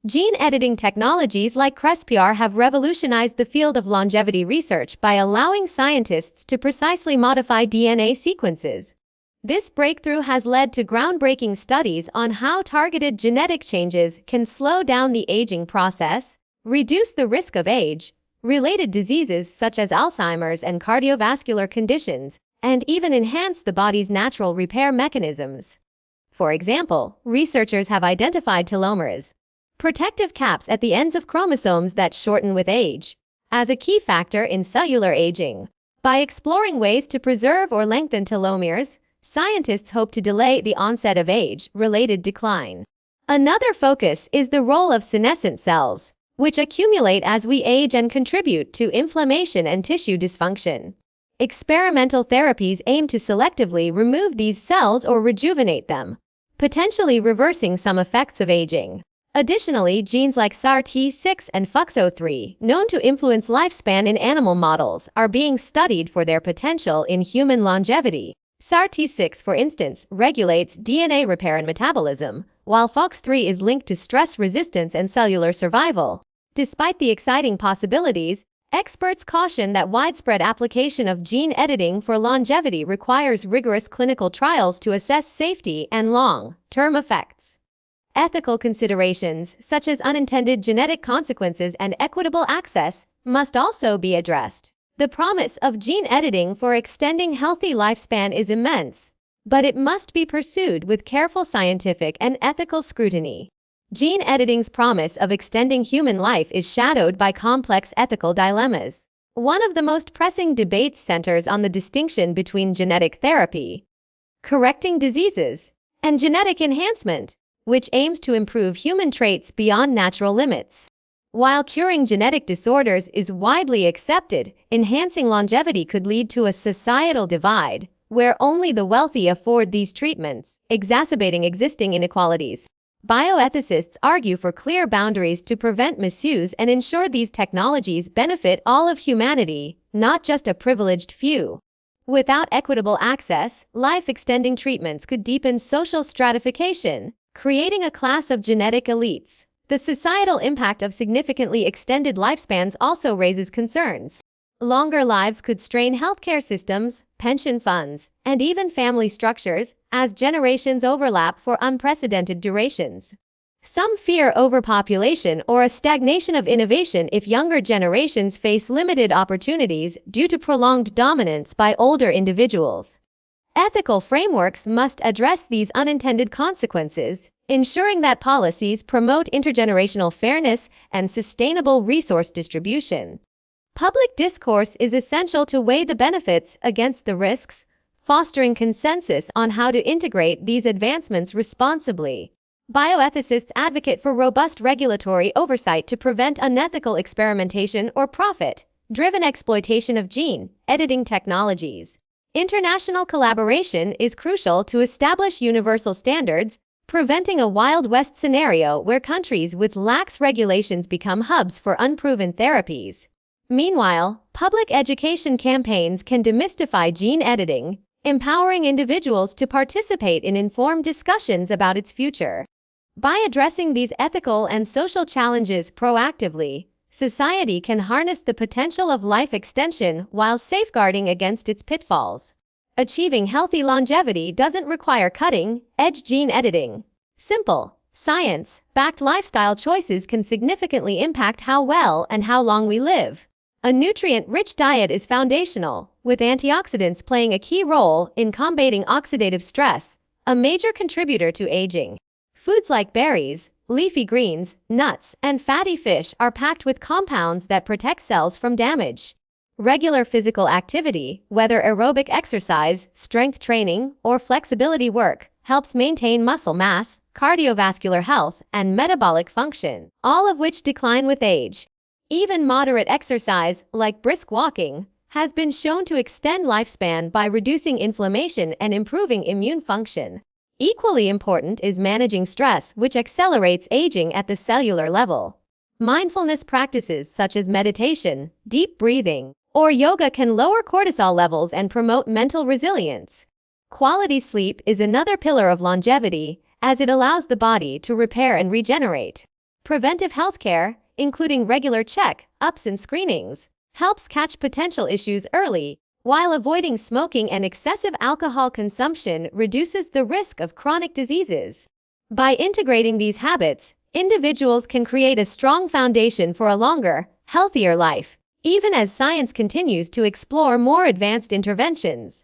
Gene editing technologies like CRISPR have revolutionized the field of longevity research by allowing scientists to precisely modify DNA sequences. This breakthrough has led to groundbreaking studies on how targeted genetic changes can slow down the aging process, reduce the risk of age-related diseases such as Alzheimer's and cardiovascular conditions, and even enhance the body's natural repair mechanisms. For example, researchers have identified telomeres, protective caps at the ends of chromosomes that shorten with age, as a key factor in cellular aging. By exploring ways to preserve or lengthen telomeres, scientists hope to delay the onset of age-related decline. Another focus is the role of senescent cells, which accumulate as we age and contribute to inflammation and tissue dysfunction. Experimental therapies aim to selectively remove these cells or rejuvenate them, potentially reversing some effects of aging. Additionally, genes like SRT6 and FUXO3, known to influence lifespan in animal models, are being studied for their potential in human longevity. SRT6, for instance, regulates DNA repair and metabolism, while FUXO3 is linked to stress resistance and cellular survival. Despite the exciting possibilities, experts caution that widespread application of gene editing for longevity requires rigorous clinical trials to assess safety and long-term effects. Ethical considerations, such as unintended genetic consequences and equitable access, must also be addressed. The promise of gene editing for extending healthy lifespan is immense, but it must be pursued with careful scientific and ethical scrutiny. Gene editing's promise of extending human life is shadowed by complex ethical dilemmas. One of the most pressing debates centers on the distinction between genetic therapy, correcting diseases, and genetic enhancement, which aims to improve human traits beyond natural limits. While curing genetic disorders is widely accepted, enhancing longevity could lead to a societal divide, where only the wealthy afford these treatments, exacerbating existing inequalities. Bioethicists argue for clear boundaries to prevent misuse and ensure these technologies benefit all of humanity, not just a privileged few. Without equitable access, life-extending treatments could deepen social stratification, creating a class of genetic elites. The societal impact of significantly extended lifespans also raises concerns. Longer lives could strain healthcare systems, pension funds, and even family structures, as generations overlap for unprecedented durations. Some fear overpopulation or a stagnation of innovation if younger generations face limited opportunities due to prolonged dominance by older individuals. Ethical frameworks must address these unintended consequences, ensuring that policies promote intergenerational fairness and sustainable resource distribution. Public discourse is essential to weigh the benefits against the risks, fostering consensus on how to integrate these advancements responsibly. Bioethicists advocate for robust regulatory oversight to prevent unethical experimentation or profit-driven exploitation of gene editing technologies. International collaboration is crucial to establish universal standards, preventing a Wild West scenario where countries with lax regulations become hubs for unproven therapies. Meanwhile, public education campaigns can demystify gene editing, empowering individuals to participate in informed discussions about its future. By addressing these ethical and social challenges proactively, society can harness the potential of life extension while safeguarding against its pitfalls. Achieving healthy longevity doesn't require cutting-edge gene editing. Simple, science-backed lifestyle choices can significantly impact how well and how long we live. A nutrient-rich diet is foundational, with antioxidants playing a key role in combating oxidative stress, a major contributor to aging. Foods like berries, leafy greens, nuts, and fatty fish are packed with compounds that protect cells from damage. Regular physical activity, whether aerobic exercise, strength training, or flexibility work, helps maintain muscle mass, cardiovascular health, and metabolic function, all of which decline with age. Even moderate exercise, like brisk walking, has been shown to extend lifespan by reducing inflammation and improving immune function. Equally important is managing stress, which accelerates aging at the cellular level. Mindfulness practices such as meditation, deep breathing, or yoga can lower cortisol levels and promote mental resilience. Quality sleep is another pillar of longevity, as it allows the body to repair and regenerate. Preventive healthcare, including regular check-ups and screenings, helps catch potential issues early, while avoiding smoking and excessive alcohol consumption reduces the risk of chronic diseases. By integrating these habits, individuals can create a strong foundation for a longer, healthier life, even as science continues to explore more advanced interventions.